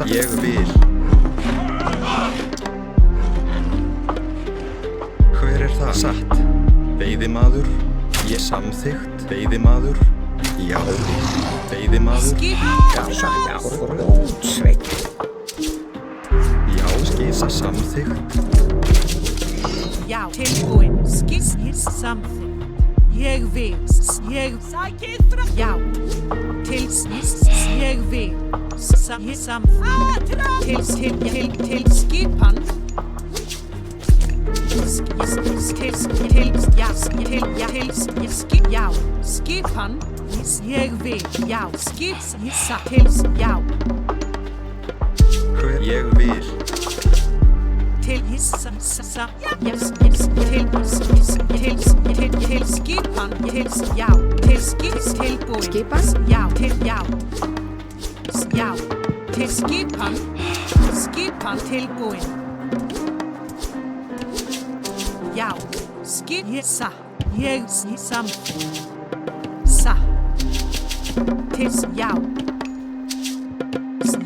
Ég vil. Hver það? Satt. Veiðimaður. Ég samþykkt. Veiðimaður. Já. Veiðimaður. Já, satt. Já, útsveit. Já, skisa samþykkt. Já, tilbúin. Skis samþykkt. Ég vil. Sækið frá. Já. Til ég vil. Samþykkt. Til skipan. Já, skipan. Ég vil. Já, já. Hver ég vil. Til skipan. Já, tilbúin. Skipan? Já, já. Já, til skipan. Skipan tilbúin. Já, ég samþykkt. Til já.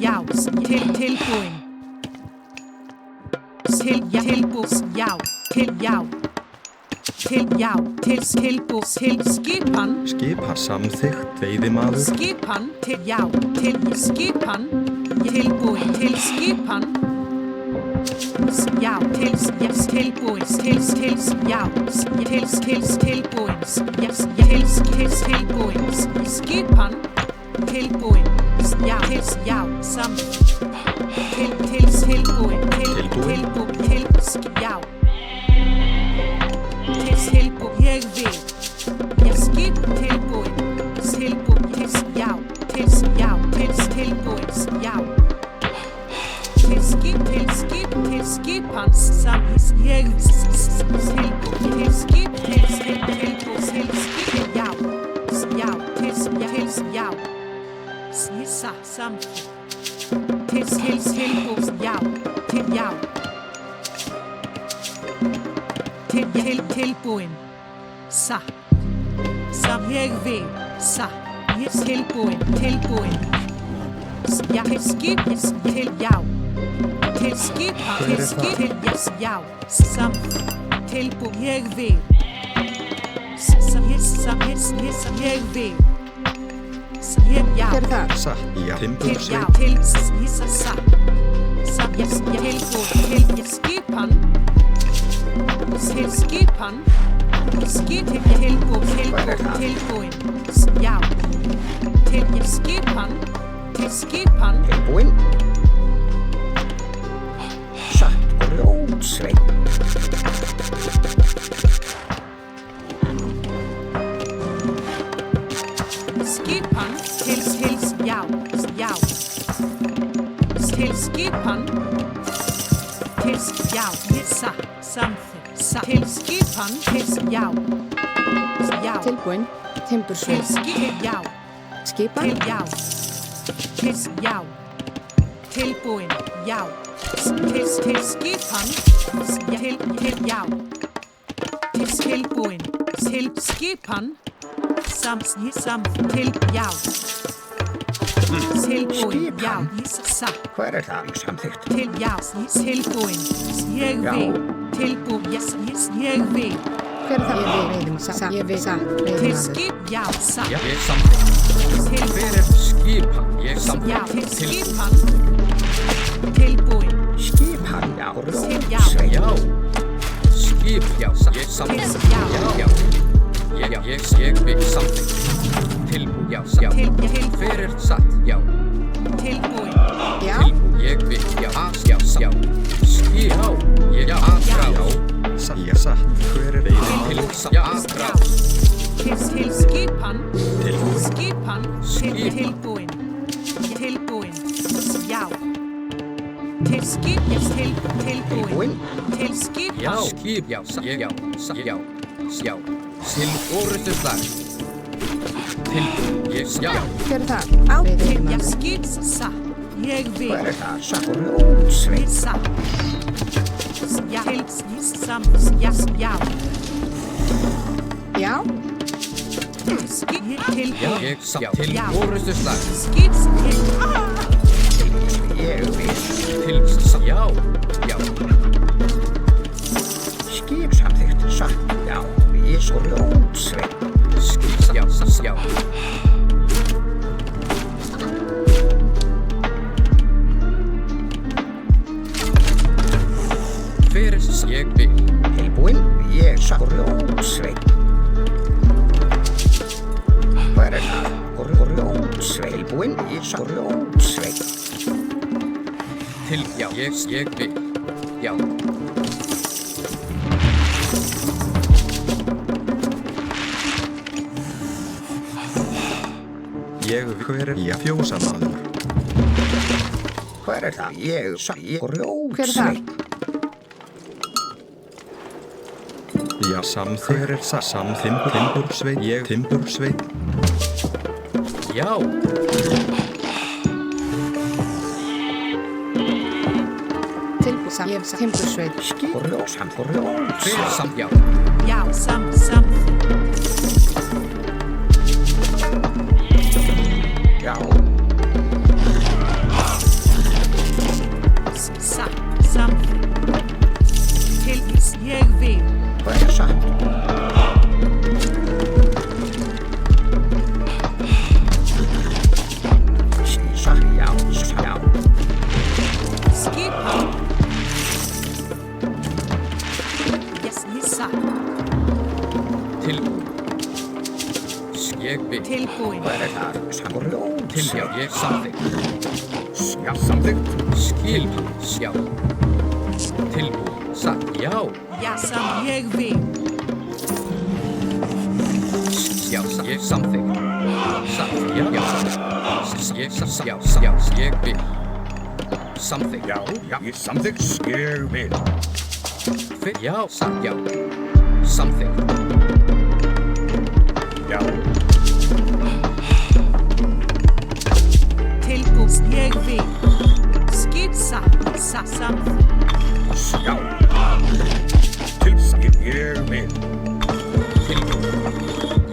Já, tilbúin. Tilbúin. Já, til skipan. Skipa samþykkt. Veiðimaður. Skipan til já, til skipan. Tilbúin til skipan. Já, tilbúin. Tilbúin. Já, tilbúin. Tilbúin. Skipan. Tilbúin. Já, samþykkt. Tilbúin. Já. Tilbúin. Ég vil. Já, skip tilbúin. Tilbúin. Já. Tilbúin. Já. Til skipan samþykkt. Ég tilbúin. Til já. Já. Já. Samþykkt. Tilbúin. Já. Já. Tilbúin. Ég vil. Ég tilbúin. Já, til já. Til skipan. Já. Tilbúin. Ég vil. Ég vil. Já. Hver það? Satt. Já. Til Timbursveit. já. Til tilbúin. Skipan. Til skipan. Tilbúin. Já. Til skipan. Til skipan. Tilbúin. Satt. Útsveit. Skipan. Til já. Já. Til skipan. Til já. Samþykkt. Til skipan. Til já. Já. Tilbúin. Timbursveit. Já. Skipan. Til já. Til já. Tilbúin. Já. Til skipan. Til já. Tilbúin. Til skipan. Til já. Tilbúin. Já. Hver það? Samþykkt. Til já. Tilbúin. Ég vil. Tilbúin. Ég vil. Hver það? Ég vil. Til skip. Já. Já, ég samþykkt. Til Hver skipan? Ég já. samþykkt. Til skipan. Tilbúin. Skipan. Já. Til já. Útsveit. Já. Skip, já, ég samþykkt. Já. Já. Ég vil samþykkt. Tilbúin, já. Hver satt? Já. Tilbúin. Já. Tilbúin, ég vil, já. Já. Skip, já. Satt. Já. Satt. Hver veiðimaður. Já. Til skipan. Tilbúin. Skipan. Tilbúin. Tilbúin. Já. Til skip. Tilbúin. Tilbúin. Til skip. Já. Skip, já. Já. Til orustu slag. Tilbúin, ég, já. Hver það? Til já. Skip. Ég vil. Hver það? Satt. Útsveit. Já. Til já. Já. Til skip. Já, Tilbúin. til orustu slag. Skip. ég vil. Já, já. Skip samþykkt, satt, já. Ég skori útsveit. Já, já. Fyrir ég vil. Tilbúinn, ég skori útsveit. Hver það? Skori útsveit. Tilbúinn, ég skori útsveit. Já, ég vil. Já. Hver fjósamaður? Hver það? Ég skori Hver er það? útsveit. Já, hver Timbursveit? Ég Timbursveit. Já. Ég Timbursveit. Skori útsveit. Fyrir já. Já, sam. Já. Sam. Til ég vil. Hver satt? Satt, já, já. Skipan. Ég satt. Ég vil. Tilbúinn. Hver það? Skori Já, útsveit. ég samþykkt. Já, samþykkt. Skilpan, já. Tilbúin, satt, já. Já, sam. Ég vil. Já, ég samþykkt. Satt, já, já. Ég vil. Samþykkt. Já, ég samþykkt. Ég vil. Já, satt, já. Samþykkt. Já. Tilbúinn. Ég vil. Skip sam. Já. Tilbúinn. Ég vil. Tilbúin.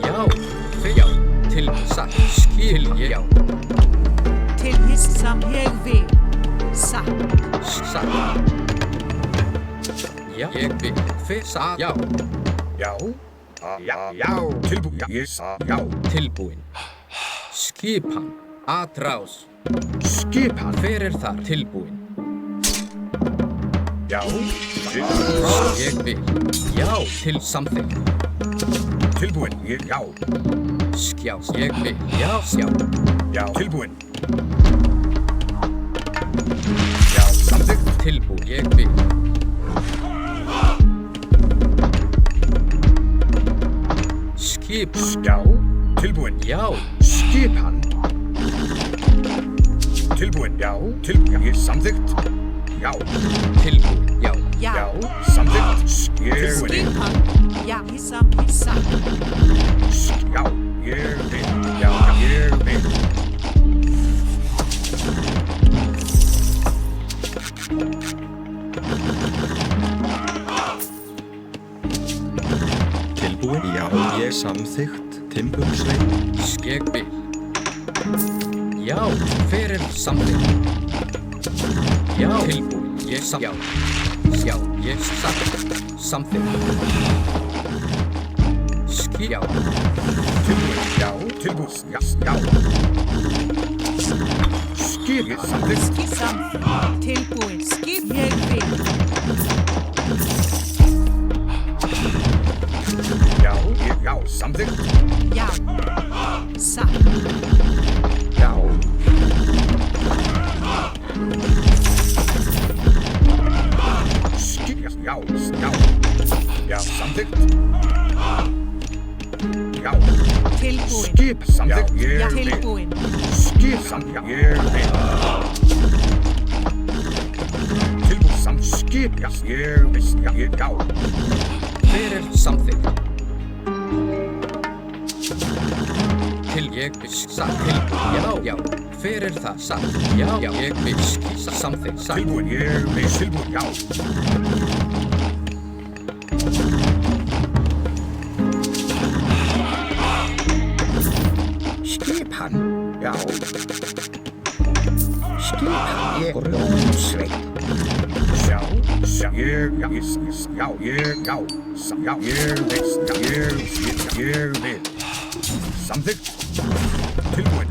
Já, já. Satt, skil, já. Til sam. Ég vil. Satt. Satt. Já, ég vil. Satt, já. Já. Já. Tilbúinn. Ég sagði já. Tilbúin. Skipan, atrás. Skipan. Fyrir þar, tilbúin. Já. Ég vil. Já, til samþykkt. Tilbúinn. Ég já. Skjá, ég vil. Já, já. Já. Tilbúinn. Já. Samþykkt. Tilbúin, ég vil. Skip, Já. Tilbúinn. já. Skipan. Tilbúinn. Já. Tilbúinn. Ég samþykkt. Já. Tilbúin, já. Já. Já. Samþykkt. Ég vil. Skipan. Já, sam. Já. Ég vil. Já. Ég vil. Tilbúin? Já, ég samþykkt. Timbursveit. Ég vil. Já, fyrir samþykkt. Já, tilbúin, ég já. Já, ég samþykkt. Já. Tilbúinn. Já. Tilbúinn. Já. Já. Skip. Ég samþykkt. Skip sam. Tilbúinn. Skip. Ég vil. Já. Já. Samþykkt. Já. Satt. Já. Skip. Já. Já. Já. Samþykkt. Já. Tilbúinn. Skip. Samþykkt. Já, Ég vil. tilbúinn. Skip. Samþykkt. Ég vil. Tilbúinn. Samþykkt. Skip. Já. Ég vil. Já. Fyrir samþykkt. Ég vil satt tilbúin. Já, já. Fyrir það satt. Já, já. Ég vil samþykkt. Satt. Tilbúinn. Ég vil. Tilbúinn. Já. Skipan. Já. Skipan ég grjónsveil. Já, ég vil. Samþykkt. Tilbúin.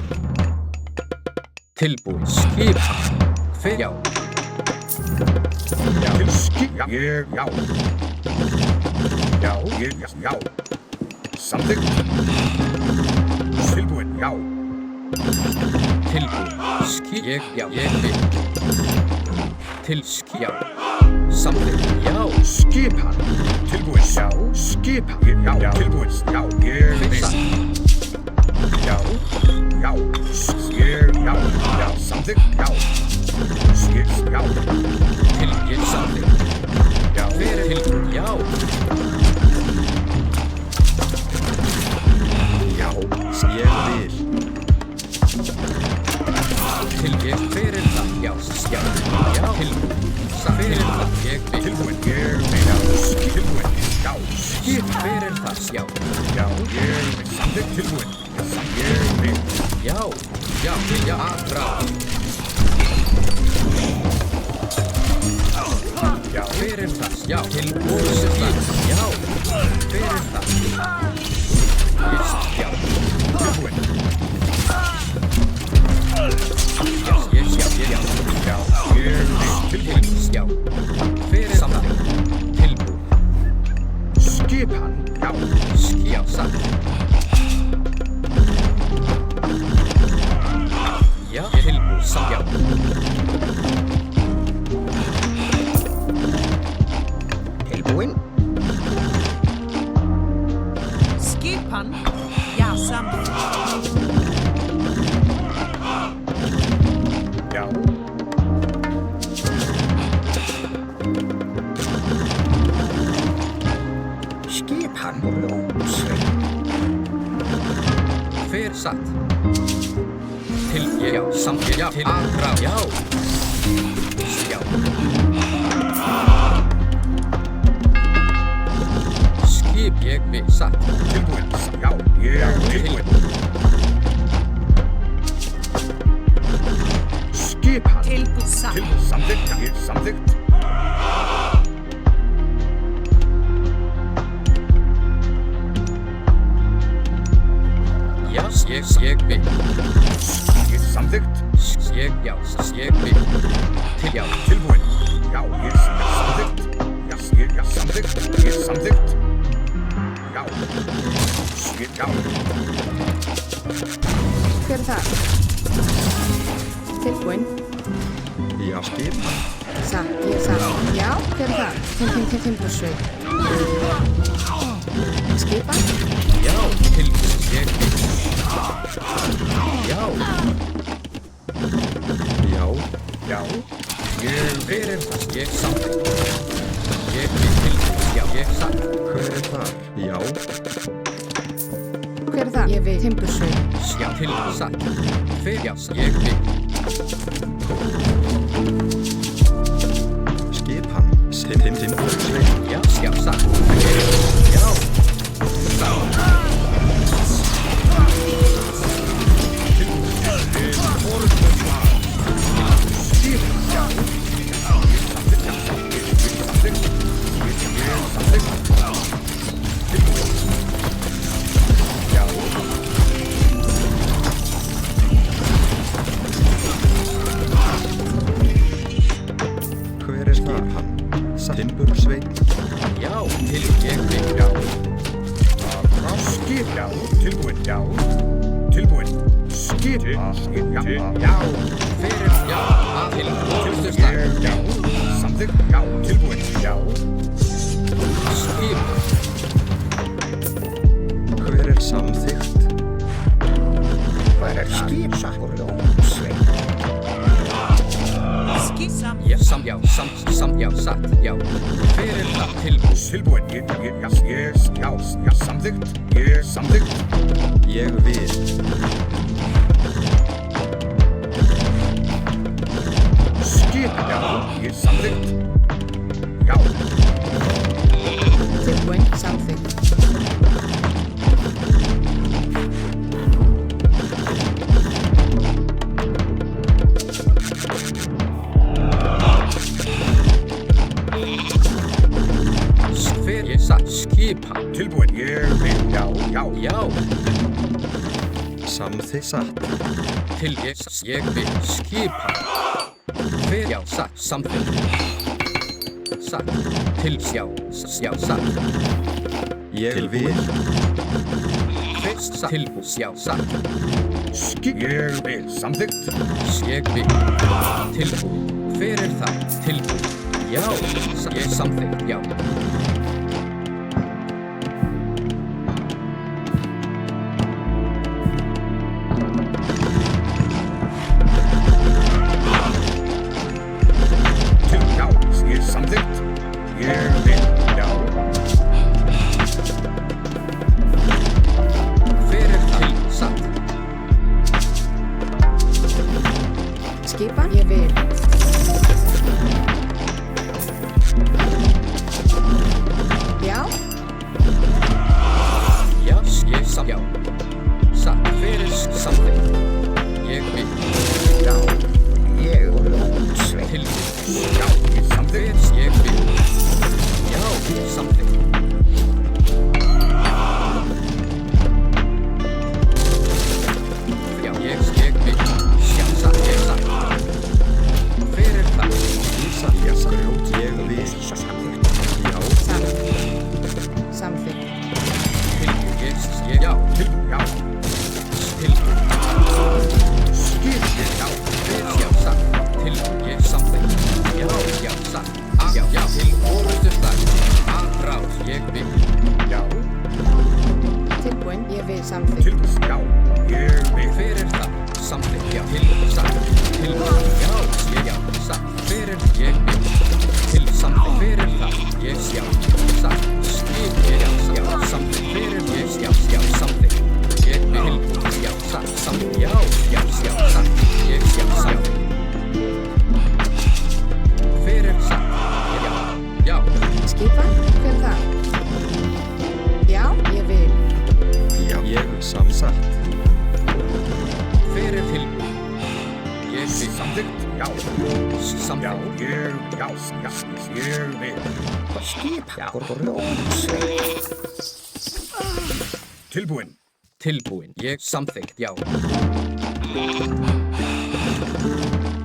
Tilbúin. Skipan. Hver? Já. Já. Samþykkt. Tilbúin. Já. Tilbúin. Ég vil. Já. Samþykkt. Já. Skipan. Tilbúin. Já. Skipan. Já. Tilbúin. Já. Ég vil. Já. Já. Samþykkt. Já. Já. Ég samþykkt. Já. Hver tilbúin. Já. Já. Ég vil. Hver það? Já. Tilbúin. Hver það? Ég vil. Tilbúin. Ég vil. Tilbúin. Já. Hver það? Já. Ég vil. Samþykkt. Tilbúin. Ég vil. Já. Aðra. Já. Hver það? Já. Tilbúin. Já. Hver það? Já. Tilbúin. Já. Ég vil. Tilbúin. Já. Hver samþykkt? Tilbúin. Skipan. Já. Já, satt. Já, tilbúin. Já. Tilbúin. Skipan. Ja, samþykkt. Já. Skipan grjónsveil. Hver satt? Já, samþykkt. Já, aðra. Já. Ég vil. Satt. Tilbúin. Já. Ég vil. Tilbúin. Skipan. Tilbúin. Satt. Tilbúin. Samþykkt. Ég samþykkt. Já, ég vil. Ég samþykkt. Ég vil. Já. Tilbúin. Já. Ég samþykkt. Já. Samþykkt. Ég samþykkt. Já. Já. Hver það? Tilbúin. Já. Skipan. Satt. Já, hver það? Timbursveig. Skipan. Já, tilbúin. Ég vil. Já. Já. Hver það? Ég samþykkt. Ég vil. Tilbúin. Já, ég satt. Hver það? Já. Hver það? Ég vil. Timbursveig. Já, tilbúin. Satt. Hver? Já, ég vil. Skipan. Timbursveig. Já, satt. Já. Hver er skipan? Timbursveig. Já, ég vil. Já. Skip. Já. Tilbúin. Já. Tilbúin. Skip. Já. Fyrir. Já. Tilbúin. Já. Samþykkt. Já. Tilbúin. Já. Skip. Hver er samþykkt? Hver er skipan grjónsveil. Skissam. Já, satt. Já. Fyrir það? Tilbúin. Tilbúin. Já. Samþykkt. Ég samþykkt. Ég vil. Skipan. Já. Ég samþykkt. Já. Tilbúin. Samþykkt. Skipan. Tilbúin. Ég vil. Já. Já. Samþykkt. Satt. Ég vil. Skipan. Já, satt. Samþykkt. Satt. Já, satt. Ég vil. Satt. Já, satt. Ég vil. Samþykkt. Ég vil. Tilbúin. Fyrir það. Tilbúin. Já, ég samþykkt. Já. Ég samþykkt. Ég vil. Já. Fyrir það. Satt. Skipan. Ég vil. Já. Já, ég samþykkt. Já. Satt. Fyrir samþykkt. Ég vil. Já. Ég vil. Ótsveitt. Tilbúin. Já. Ég samþykkt. Ég vil. Já, ég samþykkt. Já, ég vil. Já, satt. Ég satt. Fyrir það. Ég satt. Ég vil. Samþykkt. Já. Satt. Samþykkt. Tilbúin. Já. Tilbúin. Já. Tilbúin. Skip. Já. Já, satt. Tilbúin. Ég samþykkt. Já, satt. Já, til orðusslag. Aðráð. Ég vil. Já. Tilbúin. Ég vil. Samþykkt. Tilbúin. Já. Ég vil. Fyrir það. Samþykkt. Já, tilbúin. Satt. Tilbúin. Já, satt. Fyrir ég vil. Til samþykkt. Fyrir það. Ég satt. Skip. Já, samþykkt. Fyrir ég samþykkt. Ég vil. Já, satt. Samþykkt. Já, satt. Ég samþykkt. Fyrir satt. Já. Skipan. Hver er það? Já. Ég vil. Já. Ég samsatt. Fyrir tilbúin. Ég vil. Samþykkt. Já. Samþykkt. Ég vil. Skip. Já. Ótsveitt. Tilbúin. Tilbúin. Ég samþykkt. Já.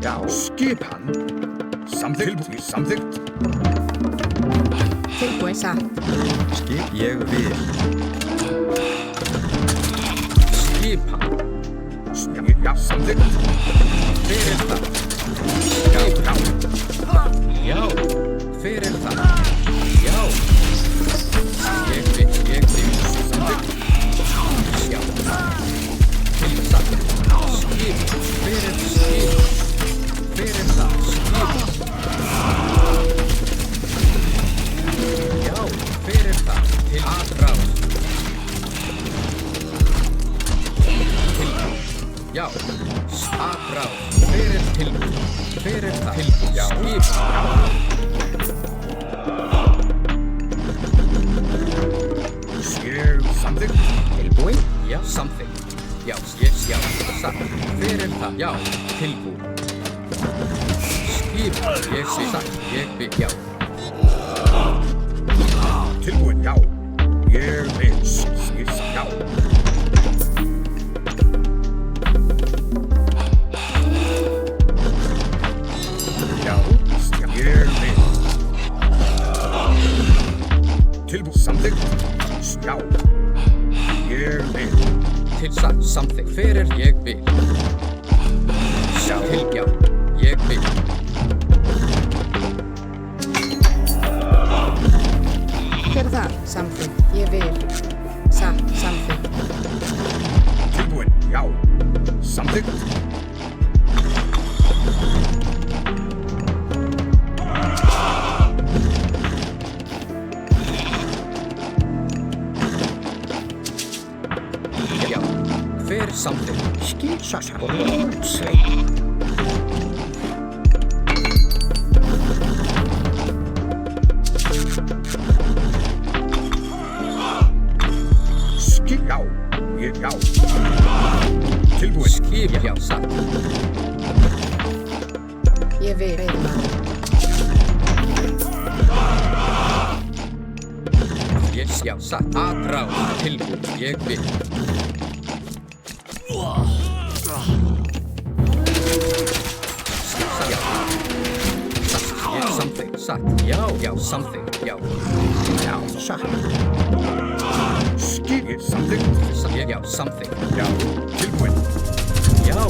Já. Skip hann. Samþykkt. Samþykkt. Tilbúin. Satt. Skip. Ég vil. Skipan. Já. Samþykkt. Fyrir það. Já. Fyrir það. Já. Ég vil. Samþykkt. Já. Til satt. Skip. Fyrir skip. Fyrir það. Skip. Já. Fyrir það. Til aðráð. Tilbúin. Já. Aðráð. Fyrir tilbúin. Fyrir það. Tilbúin. Já. Skip. Ég samþykkt. Tilbúin. Já, samþykkt. Já, satt. Fyrir það. Já, tilbúin. Skip. Ég satt. Ég vil. Já. Tilbúin. Já. Ég vil. Já. Já. Ég vil. Tilbúin. Samþykkt. Já. Ég vil. Til satt. Samþykkt. Fyrir ég vil. Já. Til já. Ég vil. Hver er það? Samþykkt. Ég vil. Satt. Samþykkt. Tilbúin. Já. Samþykkt. Já. Fyrir samþykkt. Skýrsasa. Ótsveitt. Já. Já. Tilbúin. Skip. Já, satt. Ég vil. Veiðmann. Ég já, satt, aðrá, tilbúin, ég vil. Já, satt, ég samþykk, satt, já, samþykk, já. Já, satt. Skil, samþykk. Já, samþykk, Já, tilbúin. já.